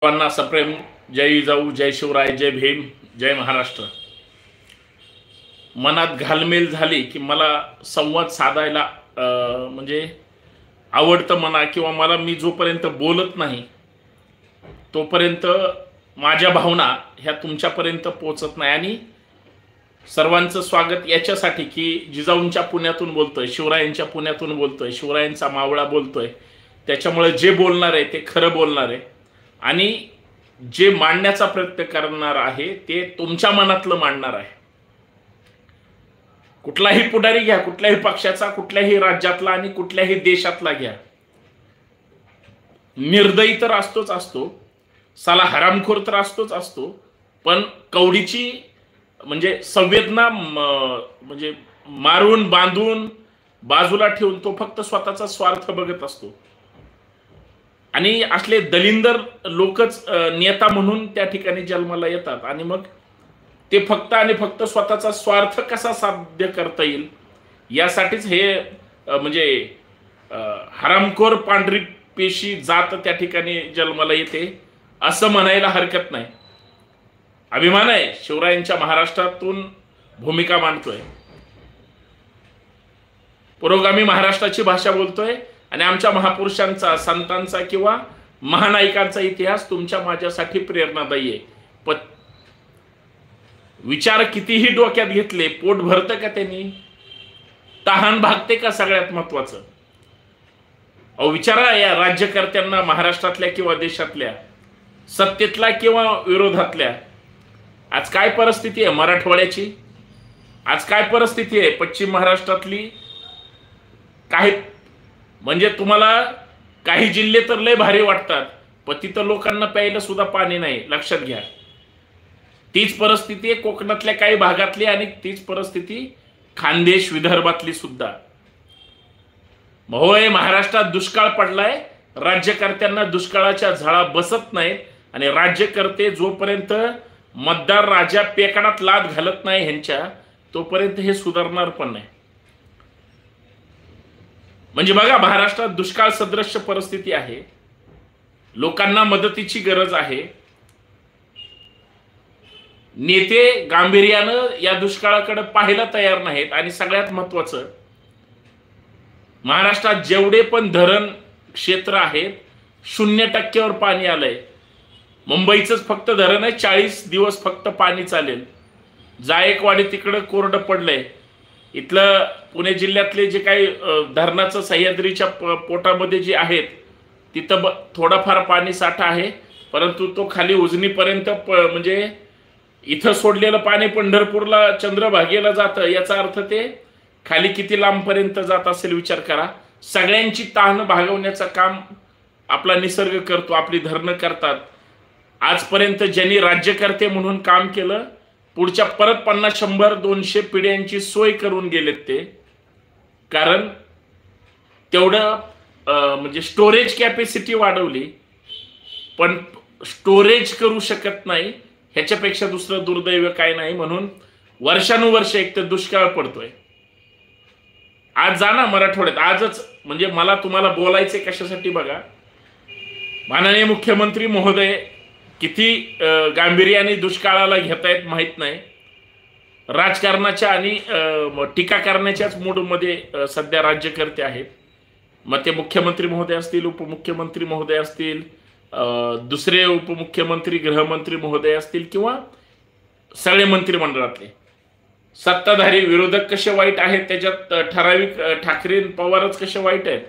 सर्वांना सप्रेम जय जिजाऊ, जय शिवराय, जय भीम, जय महाराष्ट्र. मनात घालमेल झाली की मला संवाद साधायला म्हणजे आवडतं म्हणा, किंवा मी जोपर्यंत बोलत नाही तोपर्यंत माझ्या भावना ह्या तुमच्यापर्यंत पोहोचत नाही. आणि सर्वांचं स्वागत याच्यासाठी की जिजाऊंच्या पुण्यातून बोलतोय, शिवरायांच्या पुण्यातून बोलतोय, शिवरायांचा मावळा बोलतोय. त्याच्यामुळे जे बोलणार आहे ते खरं बोलणार आहे आणि जे मांडण्याचा प्रयत्न करणार आहे ते तुमच्या मनातलं मांडणार आहे. कुठलाही पुढारी घ्या, कुठल्याही पक्षाचा, कुठल्याही राज्यातला आणि कुठल्याही देशातला घ्या, निर्दयी तर असतोच असतो, साला हरामखोर तर असतोच असतो, पण कवडीची म्हणजे संवेदना म्हणजे मारून बांधून बाजूला ठेवून तो फक्त स्वतःचा स्वार्थ बघत असतो. आणि असले दलिंदर लोकच नेता म्हणून त्या ठिकाणी जन्माला येतात. आणि मग ते फक्त आणि फक्त स्वतःचा स्वार्थ कसा साध्य करता येईल यासाठीच हे म्हणजे हरामखोर पांढरी पेशी जात त्या ठिकाणी जन्माला येते असं म्हणायला हरकत नाही. अभिमान आहे, शिवरायांच्या महाराष्ट्रातून भूमिका मांडतोय, पुरोगामी महाराष्ट्राची भाषा बोलतोय आणि आमच्या महापुरुषांचा, संतांचा किंवा महानायकांचा इतिहास तुमच्या माझ्यासाठी प्रेरणादायी आहे. पण विचार कितीही डोक्यात घेतले, पोट भरतं का त्यांनी? तहान भागते का? सगळ्यात महत्वाचं अहो विचारा या राज्यकर्त्यांना, महाराष्ट्रातल्या किंवा देशातल्या, सत्तेतल्या किंवा विरोधातल्या. आज काय परिस्थिती आहे मराठवाड्याची? आज काय परिस्थिती आहे पश्चिम महाराष्ट्रातली? काही म्हणजे तुम्हाला काही जिल्हे तर लय भारी वाटतात, पण तिथं लोकांना प्यायला सुद्धा पाणी नाही, लक्षात घ्या. तीच परिस्थिती आहे कोकणातल्या काही भागातली आणि तीच परिस्थिती खानदेश, विदर्भातली सुद्धा. होय, महाराष्ट्रात दुष्काळ पडलाय, राज्यकर्त्यांना दुष्काळाच्या झळा बसत नाहीत आणि राज्यकर्ते जोपर्यंत मतदार राजा पेकडात लाद घालत नाही ह्यांच्या, तोपर्यंत हे सुधारणार पण नाही. म्हणजे बघा, महाराष्ट्रात दुष्काळ सदृश्य परिस्थिती आहे, लोकांना मदतीची गरज आहे. नेते गांभीर्यानं या दुष्काळाकडे पाहायला तयार नाहीत. आणि सगळ्यात महत्वाचं, महाराष्ट्रात जेवढे पण धरण क्षेत्र आहेत 0% पाणी आलंय. मुंबईचंच फक्त धरण आहे, 40 दिवस फक्त पाणी चालेल. जायकवाडी तिकडं कोरडं पडलंय. इथलं पुणे जिल्ह्यातले जे काही धरणाचं सह्याद्रीच्या पोटामध्ये जे आहेत तिथं थोडाफार पाणी साठा आहे, परंतु तो खाली उजनीपर्यंत म्हणजे इथं सोडलेलं पाणी पंढरपूरला, चंद्रभागेला जातं. याचा अर्थ ते खाली किती लांबपर्यंत जात असेल विचार करा. सगळ्यांची तहान भागवण्याचं काम आपला निसर्ग करतो, आपली धरणं करतात. आजपर्यंत ज्यांनी राज्यकर्ते म्हणून काम केलं, पुढच्या परत 50, 100, 200 पिढ्यांची सोय करून गेलेत ते. कारण तेवढं म्हणजे स्टोरेज कॅपॅसिटी वाढवली, पण स्टोरेज करू शकत नाही. ह्याच्यापेक्षा दुसरं दुर्दैव काय नाही. म्हणून वर्षानुवर्ष एक तर दुष्काळ पडतोय. आज जा ना मराठवाड्यात, आजच. म्हणजे मला तुम्हाला बोलायचे कशासाठी बघा, माननीय मुख्यमंत्री महोदय किती गांभीर्याने दुष्काळाला घेतायत माहित नाही. राजकारणाच्या आणि टीका करण्याच्याच मूडमध्ये सध्या राज्यकर्ते आहेत. मग ते मुख्यमंत्री महोदय असतील, उपमुख्यमंत्री महोदय असतील, दुसरे उपमुख्यमंत्री, गृहमंत्री महोदय असतील, किंवा सगळे मंत्रिमंडळातले. सत्ताधारी विरोधक कसे वाईट आहेत त्याच्यात ठराविक ठाकरे पवारच कसे वाईट आहेत,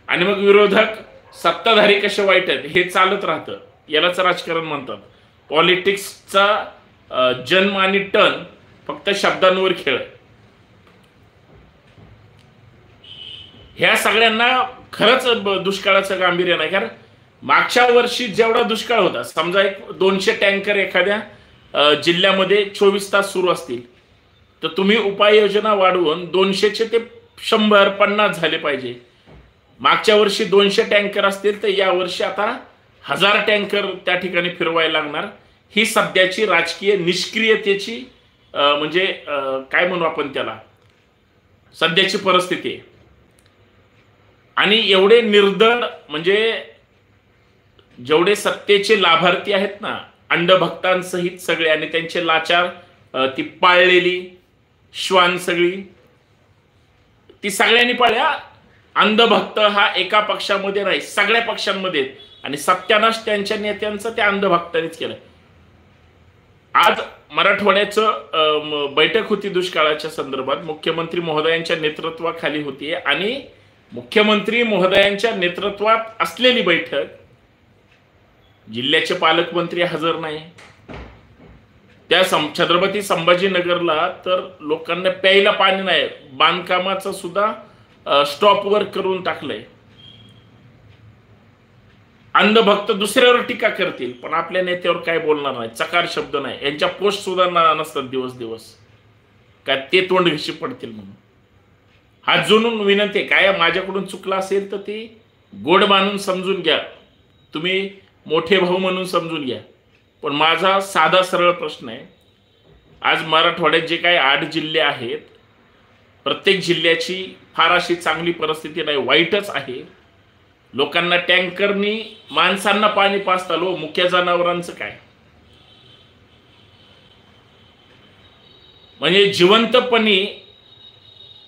आणि मग विरोधक सत्ताधारी कसे वाईट आहेत, हे चालत राहतं. यालाच राजकारण म्हणतात. पॉलिटिक्सचा जन्म आणि टर्न फक्त शब्दांवर खेळ. ह्या सगळ्यांना खरंच दुष्काळाचं गांभीर्य नाही. कारण मागच्या वर्षी जेवढा दुष्काळ होता, समजा एक 200 टँकर एखाद्या जिल्ह्यामध्ये 24 तास सुरू असतील, तर तुम्ही उपाययोजना वाढवून 200चे ते 100, 50 झाले पाहिजे. मागच्या वर्षी 200 टँकर असतील तर या वर्षी आता 1000 टँकर त्या ठिकाणी फिरवायला लागणार. ही सध्याची राजकीय निष्क्रियतेची म्हणजे काय म्हणू आपण त्याला, सध्याची परिस्थिती आहे. आणि एवढे निर्दळ म्हणजे जेवढे सत्तेचे लाभार्थी आहेत ना, अंधभक्तांसहित सगळे, आणि त्यांचे लाचार, ती पाळलेली श्वान सगळी, ती सगळ्यांनी पाळल्या. अंधभक्त हा एका पक्षामध्ये नाही, सगळ्या पक्षांमध्ये, आणि सत्यानाश त्यांच्या नेत्यांचं त्या अंधभक्तांनीच केलं. आज मराठवाड्याचं बैठक होती दुष्काळाच्या संदर्भात, मुख्यमंत्री महोदयांच्या नेतृत्वाखाली होती, आणि मुख्यमंत्री महोदयांच्या नेतृत्वात असलेली बैठक, जिल्ह्याचे पालकमंत्री हजर नाही. त्या छत्रपती संभाजीनगरला तर लोकांना प्यायला पाणी नाही, बांधकामाचं सुद्धा स्टॉपवर करून टाकलंय. अंधभक्त दुसऱ्यावर टीका करतील, पण आपल्या नेत्यावर काय बोलणार नाही, चकार शब्द नाही. यांच्या पोस्ट सुद्धा नसतात दिवस दिवस, काय ते तोंड घशी पडतील म्हणून. हात जोडून विनंती आहे, काय माझ्याकडून चुकलं असेल तर ते गोड मानून समजून घ्या, तुम्ही मोठे भाऊ म्हणून समजून घ्या. पण माझा साधा सरळ प्रश्न आहे, आज मराठवाड्यात जे काही 8 जिल्हे आहेत, प्रत्येक जिल्ह्याची फार अशी चांगली परिस्थिती नाही, वाईटच आहे. लोकांना टँकरनी माणसांना पाणी पाजताल, मुख्य जनावरांचं काय? म्हणजे जिवंतपणी,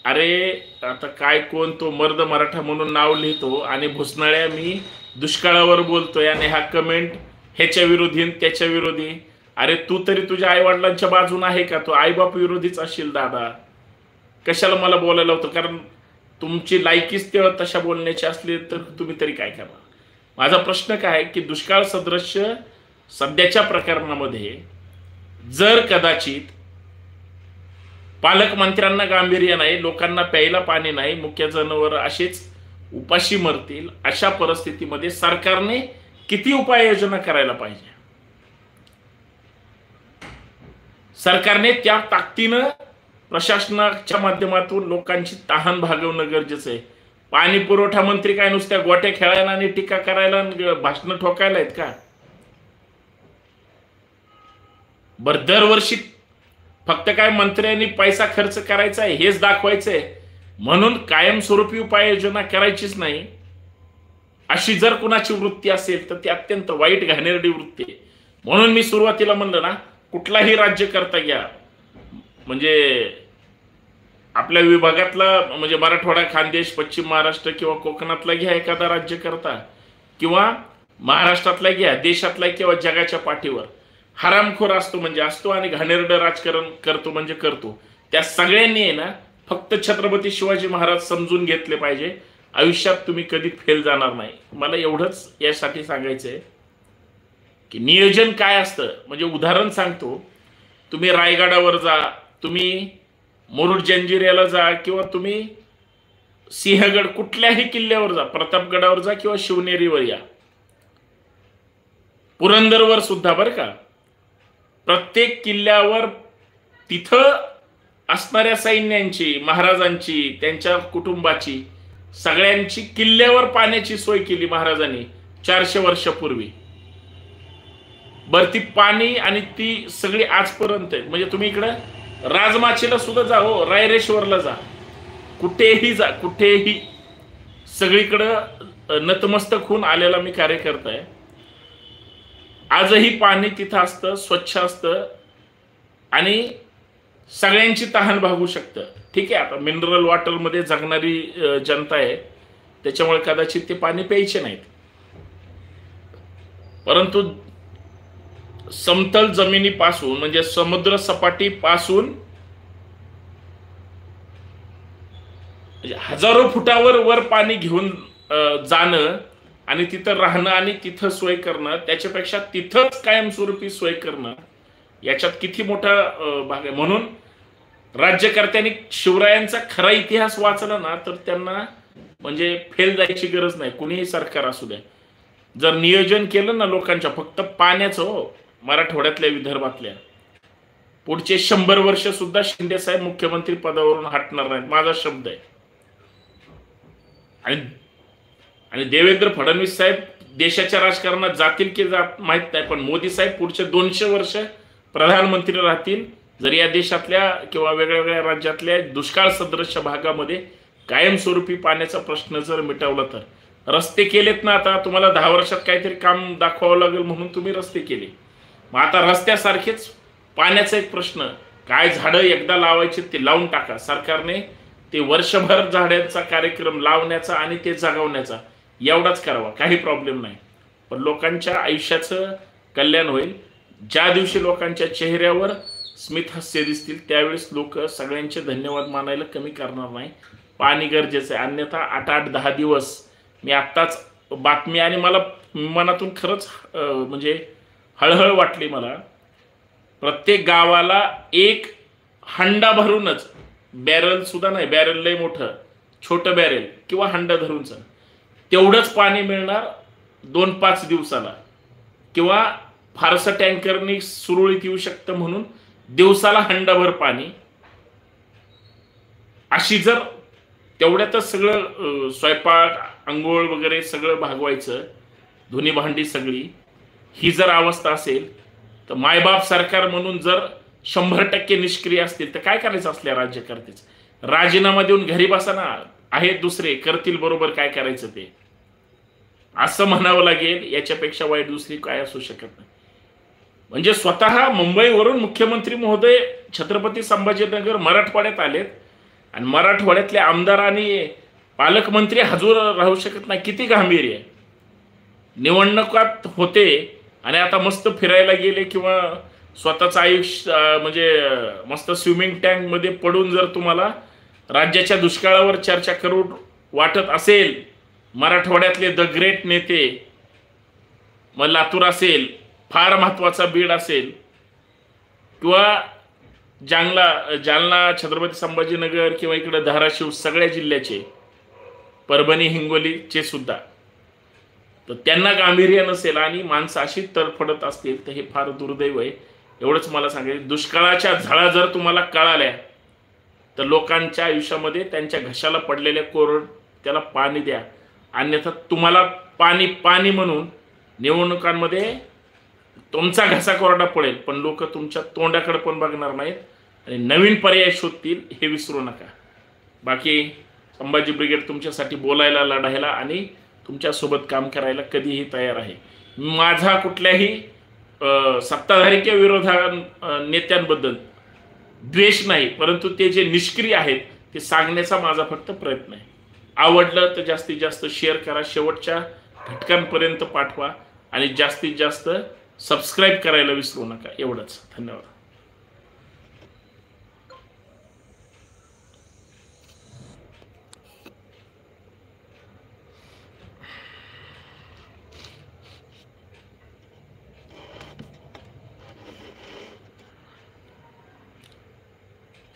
अरे आता काय, कोण तो मर्द मराठा म्हणून नाव लिहितो आणि भुसनाळ्या मी दुष्काळावर बोलतोय, आणि हा कमेंट ह्याच्या विरोधी त्याच्या विरोधी. अरे तू तरी तुझ्या आईवडिलांच्या बाजून आहे का? तो आईबाप विरोधीच असशील दादा, कशाला मला बोलायला होतं? कारण तुमची लायकीच तेव्हा तशा बोलण्याची असली तर तुम्ही तरी काय करणार? माझा प्रश्न काय आहे की दुष्काळ सदृश्य सध्याच्या प्रकरणामध्ये जर कदाचित पालकमंत्र्यांना गांभीर्य नाही, लोकांना प्यायला पाणी नाही, मुख्य जनावर असेच उपाशी मरतील, अशा परिस्थितीमध्ये सरकारने किती उपाययोजना करायला पाहिजे? सरकारने त्या ताकदीनं प्रशासनाच्या माध्यमातून लोकांची तहान भागवणं गरजेचं आहे. पाणी पुरवठा मंत्री काय नुसत्या गोट्या खेळायला आणि टीका करायला भाषण ठोकायला आहेत का? दरवर्षी फक्त काय मंत्र्यांनी पैसा खर्च करायचा आहे हेच दाखवायचंय म्हणून कायमस्वरूपी उपाययोजना करायचीच नाही, अशी जर कुणाची वृत्ती असेल तर ती अत्यंत वाईट घाणेरडी वृत्ती आहे. म्हणून मी सुरुवातीला म्हणलं ना, कुठलाही राज्य करता घ्या, म्हणजे आपल्या विभागातला, म्हणजे मराठवाडा, खानदेश, पश्चिम महाराष्ट्र किंवा कोकणातला घ्या एखादा राज्य करता, किंवा महाराष्ट्रातला घ्या, देशातला किंवा जगाच्या पाठीवर हरामखोर असतो म्हणजे असतो आणि घाणेरडं राजकारण करतो म्हणजे करतो. त्या सगळ्यांनी आहे ना फक्त छत्रपती शिवाजी महाराज समजून घेतले पाहिजे. आयुष्यात तुम्ही कधी फेल जाणार नाही. मला एवढंच यासाठी सांगायचंय की नियोजन काय असतं. म्हणजे उदाहरण सांगतो, तुम्ही रायगडावर जा, तुम्ही मुरुड जंजिऱ्याला जा, किंवा तुम्ही सिंहगड कुठल्याही किल्ल्यावर जा, प्रतापगडावर जा किंवा शिवनेरीवर या, पुरंदरवर सुद्धा बरं का, प्रत्येक किल्ल्यावर तिथं असणाऱ्या सैन्यांची, महाराजांची, त्यांच्या कुटुंबाची, सगळ्यांची किल्ल्यावर पाण्याची सोय केली महाराजांनी 400 वर्षापूर्वी. बर ती पाणी आणि ती सगळी आजपर्यंत आहे. म्हणजे तुम्ही इकडं राजमाचीला सुद्धा जा, हो, रायरेश्वरला जा, कुठेही जा, कुठेही, सगळीकडं नतमस्तक होऊन आलेला मी कार्यकर्ता आहे. आजही पाणी तिथं असतं, स्वच्छ असतं आणि सगळ्यांची तहान भागू शकतं. ठीक आहे, आता मिनरल वॉटरमध्ये जगणारी जनता आहे, त्याच्यामुळे कदाचित ते पाणी प्यायचे नाहीत, परंतु समतल जमिनीपासून, म्हणजे समुद्र सपाटीपासून हजारो फुटावर वर पाणी घेऊन जाणं आणि तिथं राहणं आणि तिथं सोय करणं, त्याच्यापेक्षा तिथंच कायमस्वरूपी सोय करणं, याच्यात किती मोठा भाग आहे. म्हणून राज्यकर्त्यांनी शिवरायांचा खरा इतिहास वाचला ना तर त्यांना म्हणजे फेल जायची गरज नाही, कुणीही सरकार असू द्या. जर नियोजन केलं ना लोकांच्या, फक्त पाण्याचं, हो, मराठवाड्यातल्या, विदर्भातल्या, पुढचे 100 वर्ष सुद्धा शिंदे साहेब मुख्यमंत्री पदावरून हटणार नाहीत, माझा शब्द आहे. आणि देवेंद्र फडणवीस साहेब देशाच्या राजकारणात जातील की जात माहित नाही, पण मोदी साहेब पुढचे 200 वर्ष प्रधानमंत्री राहतील जर या देशातल्या किंवा वेगवेगळ्या राज्यातल्या दुष्काळ सदृश्य भागामध्ये कायमस्वरूपी पाण्याचा प्रश्न जर मिटवला तर. रस्ते केलेत ना, आता तुम्हाला 10 वर्षात काहीतरी काम दाखवावं लागेल म्हणून तुम्ही रस्ते केले. मग आता रस्त्यासारखेच पाण्याचा एक प्रश्न, काय झाडं एकदा लावायचे ते लावून टाका. सरकारने ते वर्षभर झाडांचा कार्यक्रम लावण्याचा आणि ते जगवण्याचा एवढाच करावा, काही प्रॉब्लेम नाही. पण लोकांच्या आयुष्याचं कल्याण होईल. ज्या दिवशी लोकांच्या चेहऱ्यावर स्मित हास्य दिसतील त्यावेळेस लोक सगळ्यांचे धन्यवाद मानायला कमी करणार नाही. पाणी गरजेचं आहे, अन्यथा 8-10 दिवस. मी आत्ताच बातमी आणि मला मनातून खरंच म्हणजे हळहळ वाटली मला. प्रत्येक गावाला एक हंडा भरूनच, बॅरल सुद्धा नाही, बॅरल लय मोठं, छोटं बॅरेल किंवा हंडा धरूनच तेवढंच पाणी मिळणार 2-5 दिवसाला, किंवा फारसं टँकरनी सुरळीत येऊ शकतं म्हणून दिवसाला हंडाभर पाणी. अशी जर तेवढ्यातच सगळं स्वयंपाक, अंघोळ वगैरे सगळं भागवायचं, धुनी भांडी सगळी, ही जर अवस्था असेल तर मायबाप सरकार म्हणून जर 100% निष्क्रिय असतील तर काय करायचं असल्या राज्यकर्तेच? राजीनामा देऊन घरी बसा ना, आहेत दुसरे करतील बरोबर काय करायचं ते, असं म्हणावं लागेल. याच्यापेक्षा वाईट दुसरी काय असू शकत नाही. म्हणजे स्वतः मुंबईवरून मुख्यमंत्री महोदय छत्रपती संभाजीनगर मराठवाड्यात आलेत आणि मराठवाड्यातले आमदार आणि पालकमंत्री हजूर राहू शकत नाही. किती गांभीर्य आहे. निवडणुकात होते आणि आता मस्त फिरायला गेले किंवा स्वतःचं आयुष्य म्हणजे मस्त स्विमिंग टँकमध्ये पडून जर तुम्हाला राज्याच्या दुष्काळावर चर्चा करू वाटत असेल, मराठवाड्यातले द ग्रेट नेते, मग लातूर असेल, फार महत्त्वाचा बीड असेल, किंवा जालना छत्रपती संभाजीनगर, किंवा इकडे धाराशिव, सगळ्या जिल्ह्याचे, परभणी हिंगोलीचे सुद्धा, तर त्यांना गांभीर्य नसेल आणि माणसं अशी तडफडत असतील तर हे फार दुर्दैव आहे. एवढंच मला सांगायचं. दुष्काळाच्या झळा जर तुम्हाला कळाल्या तर लोकांच्या आयुष्यामध्ये त्यांच्या घशाला पडलेल्या कोरड त्याला पाणी द्या, अन्यथा तुम्हाला पाणी पाणी म्हणून निवडणुकांमध्ये तुमचा घसा कोरडा पडेल, पण लोक तुमच्या तोंडाकडे पण बघणार नाहीत आणि नवीन पर्याय शोधतील, हे विसरू नका. बाकी संभाजी ब्रिगेड तुमच्यासाठी बोलायला, लढायला आणि तुमच्यासोबत काम करायला कधीही तयार आहे. माझा कुठल्याही सत्ताधारी किंवा विरोधा नेत्यांबद्दल द्वेष नाही, परंतु ते जे निष्क्रिय आहेत ते सांगण्याचा माझा फक्त प्रयत्न आहे. आवडलं तर जास्तीत जास्त शेअर करा, शेवटच्या घटकांपर्यंत पाठवा आणि जास्तीत जास्त सबस्क्राईब करायला विसरू नका. एवढंच. धन्यवाद.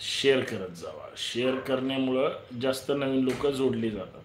शेअर करत जावा. शेअर करण्यामुळं जास्त नवीन लोक जोडली जातात.